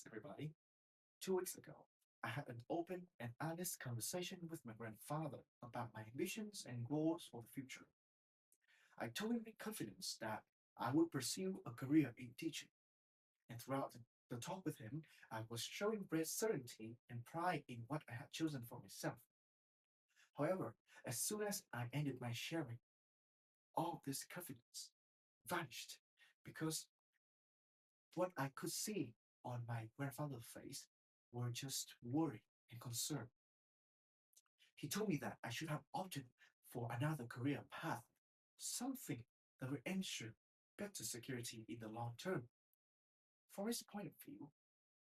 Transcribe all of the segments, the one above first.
everybody. 2 weeks ago, I had an open and honest conversation with my grandfather about my ambitions and goals for the future. I told him with confidence that I would pursue a career in teaching, and throughout the talk with him, I was showing great certainty and pride in what I had chosen for myself. However, as soon as I ended my sharing, all this confidence vanished because what I could see on my grandfather's face were just worry and concern. He told me that I should have opted for another career path, something that would ensure better security in the long term. From his point of view,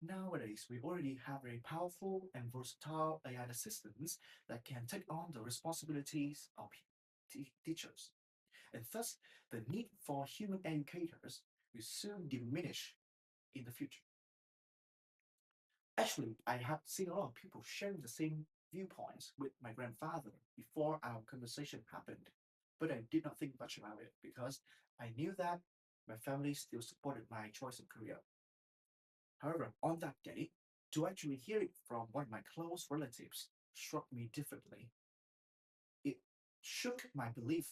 nowadays we already have very powerful and versatile AI assistants that can take on the responsibilities of teachers, and thus the need for human educators will soon diminish in the future. Actually, I have seen a lot of people sharing the same viewpoints with my grandfather before our conversation happened, but I did not think much about it because I knew that my family still supported my choice of career. However, on that day, to actually hear it from one of my close relatives struck me differently. It shook my belief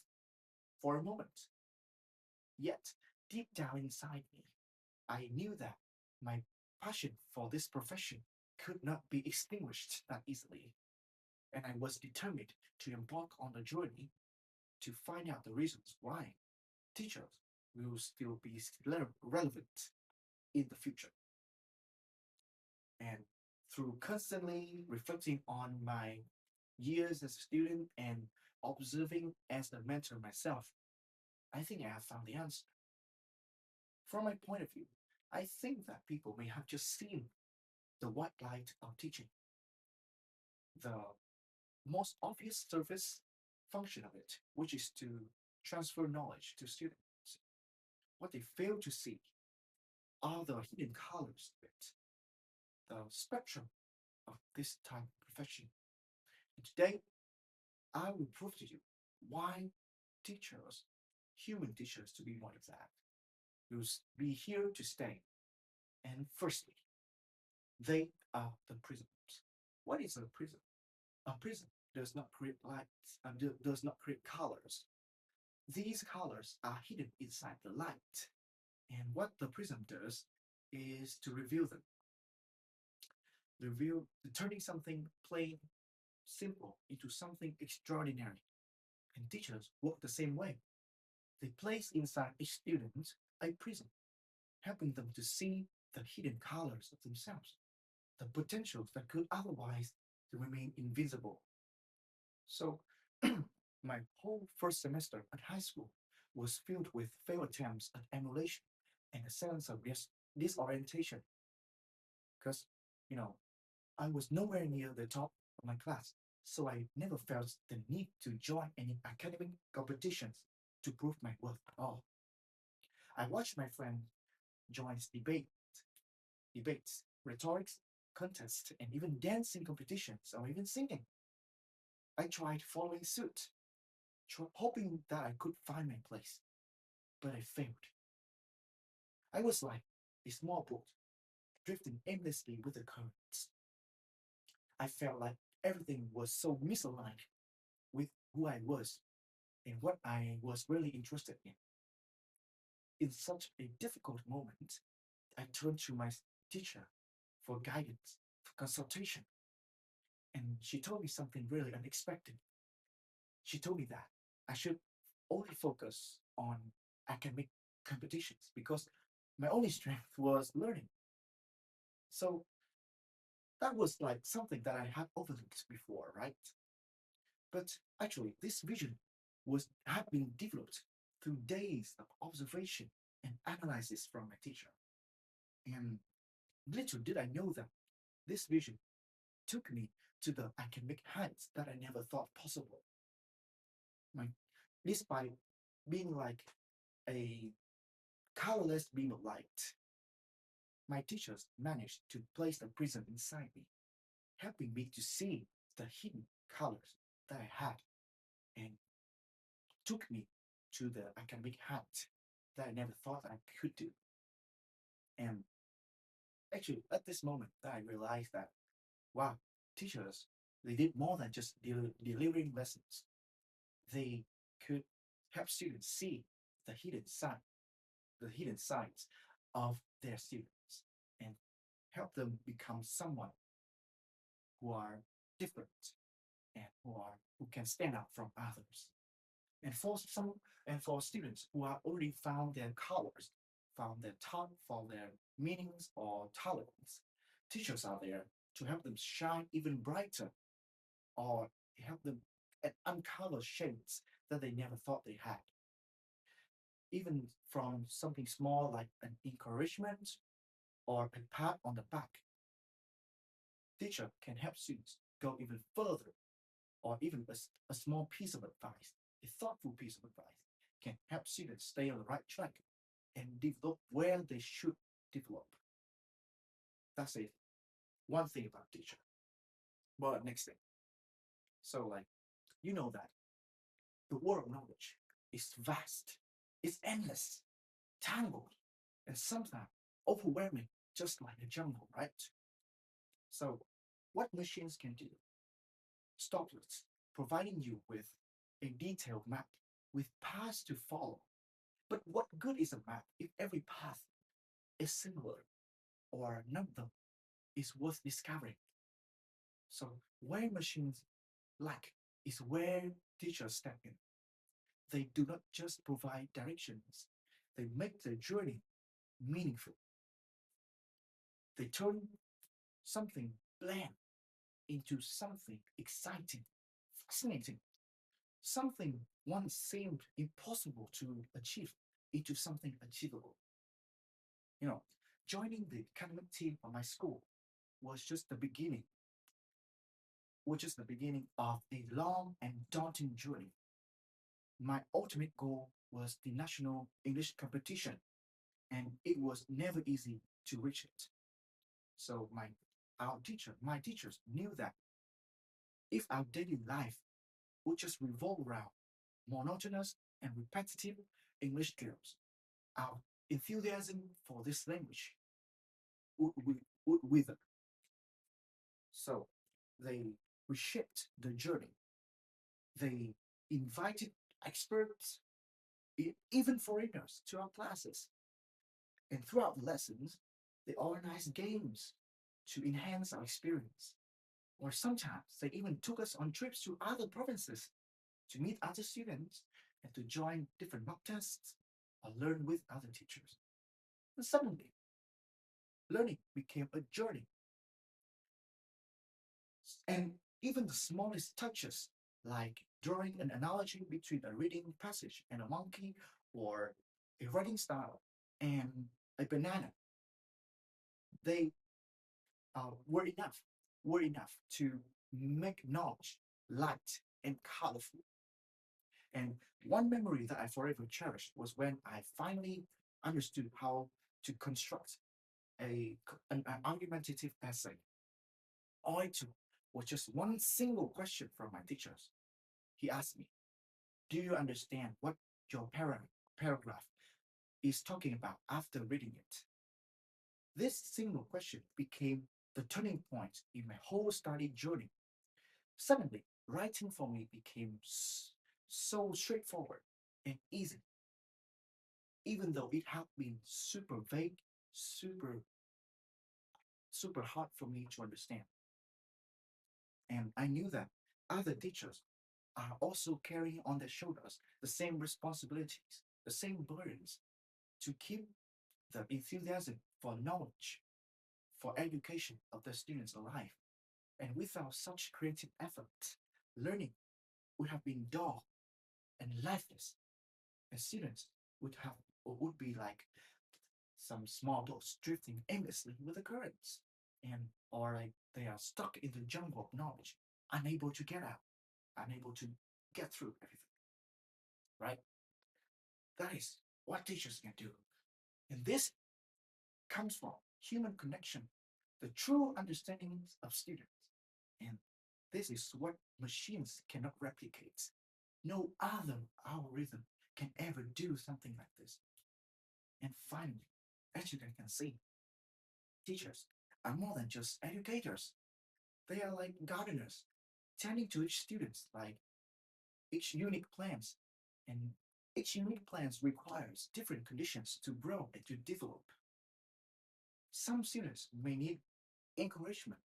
for a moment. Yet, deep down inside me, I knew that my passion for this profession could not be extinguished that easily, and I was determined to embark on a journey to find out the reasons why teachers will still be relevant in the future. And through constantly reflecting on my years as a student and observing as a mentor myself, I think I have found the answer. From my point of view, I think that people may have just seen the white light of teaching, the most obvious surface function of it, which is to transfer knowledge to students. What they fail to see are the hidden colors of it, the spectrum of this type of profession. And today, I will prove to you why teachers, human teachers to be more exact, will be here to stay. And firstly, they are the prisms. What is a prism? A prism does not create lights and does not create colors. These colors are hidden inside the light. And what the prism does is to reveal them, reveal turning something plain, simple into something extraordinary. And teachers work the same way. They place inside each student a prism, helping them to see the hidden colors of themselves, the potentials that could otherwise remain invisible. So, my whole first semester at high school was filled with failed attempts at emulation and a sense of disorientation because, you know, I was nowhere near the top of my class, so I never felt the need to join any academic competitions to prove my worth at all. I watched my friend join debates, rhetorics, contests, and even dancing competitions or even singing. I tried following suit, hoping that I could find my place, but I failed. I was like a small boat drifting aimlessly with the currents. I felt like everything was so misaligned with who I was and what I was really interested in. In such a difficult moment, I turned to my teacher for guidance, for consultation, and she told me something really unexpected. She told me that I should only focus on academic competitions because my only strength was learning. So that was like something that I had overlooked before, right? But actually, this vision was had been developed through days of observation and analysis from my teacher. And little did I know that this vision took me to the academic heights that I never thought possible. My, this by being like a colorless beam of light, my teachers managed to place the prism inside me, helping me to see the hidden colors that I had and took me to the academic height that I never thought I could do. And Actually, at this moment, I realized that, wow, teachers, they did more than just delivering lessons. They could help students see the hidden side, the hidden sides of their students, and help them become someone who are different and who can stand out from others. And for some and for students who are already found their colors, found their tongue, found their meanings or talents, teachers are there to help them shine even brighter or help them uncover shades that they never thought they had. Even from something small like an encouragement or a pat on the back, teacher can help students go even further, or even a small piece of advice, a thoughtful piece of advice, can help students stay on the right track and develop where they should develop. That's it. One thing about teacher. But next thing. So like you know that the world of knowledge is vast, it's endless, tangled, and sometimes overwhelming, just like a jungle, right? So what machines can do? Stoplights, providing you with a detailed map with paths to follow. But what good is a map if every path is similar or none of them is worth discovering? So, where machines lack is where teachers step in. They do not just provide directions, they make the journey meaningful. They turn something bland into something exciting, fascinating, something once seemed impossible to achieve into something achievable. You know, joining the academic team of my school was just the beginning, of a long and daunting journey. My ultimate goal was the national English competition, and it was never easy to reach it. So my teachers knew that if our daily life would just revolve around monotonous and repetitive English drills, our enthusiasm for this language would wither. So they reshaped the journey. They invited experts, even foreigners, to our classes. And throughout the lessons, they organized games to enhance our experience. Or sometimes they even took us on trips to other provinces to meet other students and to join different mock tests or learn with other teachers. And suddenly, learning became a journey. And even the smallest touches, like drawing an analogy between a reading passage and a monkey, or a writing style and a banana, they were enough, to make knowledge light and colorful. And one memory that I forever cherished was when I finally understood how to construct an argumentative essay. All I took was just one single question from my teachers. He asked me, do you understand what your paragraph is talking about after reading it? This single question became the turning point in my whole study journey. Suddenly, writing for me became so straightforward and easy, even though it had been super vague, super, super hard for me to understand. And I knew that other teachers are also carrying on their shoulders the same responsibilities, the same burdens to keep the enthusiasm for knowledge, for education of the students alive. And without such creative effort, learning would have been dull and lifeless, and students would have or would be like some small boats drifting aimlessly with the currents, and or like they are stuck in the jungle of knowledge, unable to get out, unable to get through everything. Right? That is what teachers can do, and this comes from human connection, the true understandings of students, and this is what machines cannot replicate. No other algorithm can ever do something like this. And finally, as you can see, Teachers are more than just educators. They are like gardeners, tending to each student like each unique plant, and each unique plant requires different conditions to grow and to develop. Some students may need encouragement,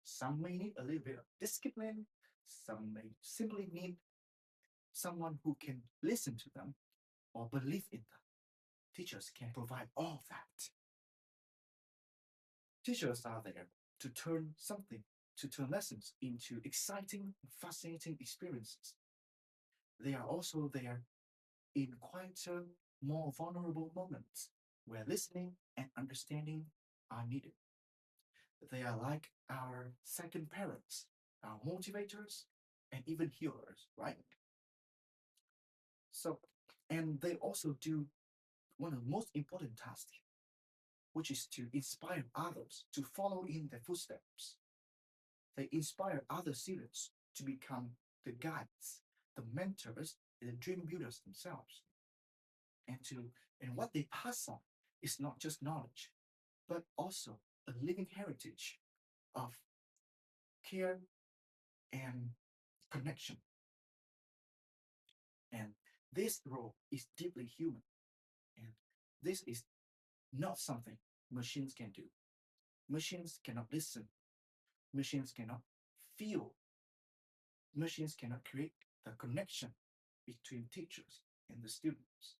some may need a little bit of discipline, some may simply need someone who can listen to them or believe in them. Teachers can provide all that. Teachers are there to turn lessons into exciting, fascinating experiences. They are also there in quieter, more vulnerable moments where listening and understanding are needed. They are like our second parents, our motivators, and even healers, right? So, and they also do one of the most important tasks, which is to inspire others to follow in their footsteps. They inspire other students to become the guides, the mentors, and the dream builders themselves. And what they pass on is not just knowledge, but also a living heritage of care and connection. And this role is deeply human. And this is not something machines can do. Machines cannot listen. Machines cannot feel. Machines cannot create the connection between teachers and the students.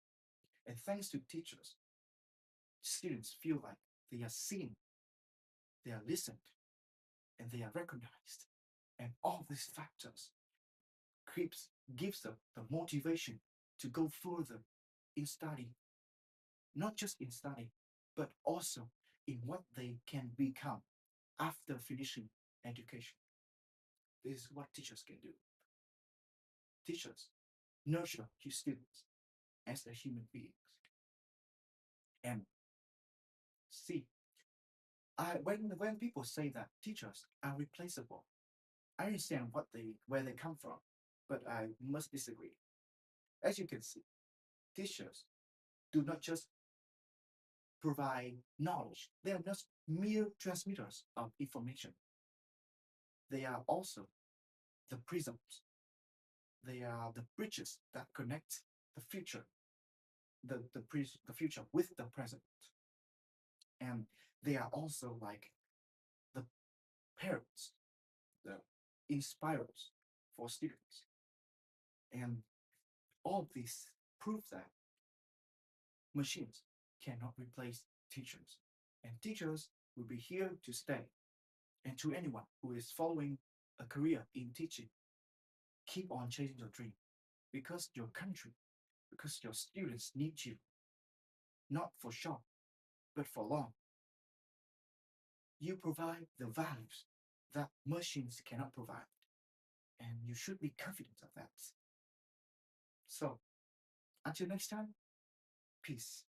And thanks to teachers, students feel like they are seen, they are listened, and they are recognized. And all these factors gives them the motivation to go further in study, not just in study, but also in what they can become after finishing education. This is what teachers can do. Teachers nurture his students as their human beings. And see, when people say that teachers are replaceable, I understand where they come from, but I must disagree. As you can see, teachers do not just provide knowledge; they are not mere transmitters of information. They are also the prisms. They are the bridges that connect the future, the future with the present, and they are also like the parents, the inspirers for students. And all this proves that machines cannot replace teachers, and teachers will be here to stay. And to anyone who is following a career in teaching, keep on chasing your dream because your country, because your students need you, not for short, but for long. You provide the values that machines cannot provide, and you should be confident of that. So, until next time, peace.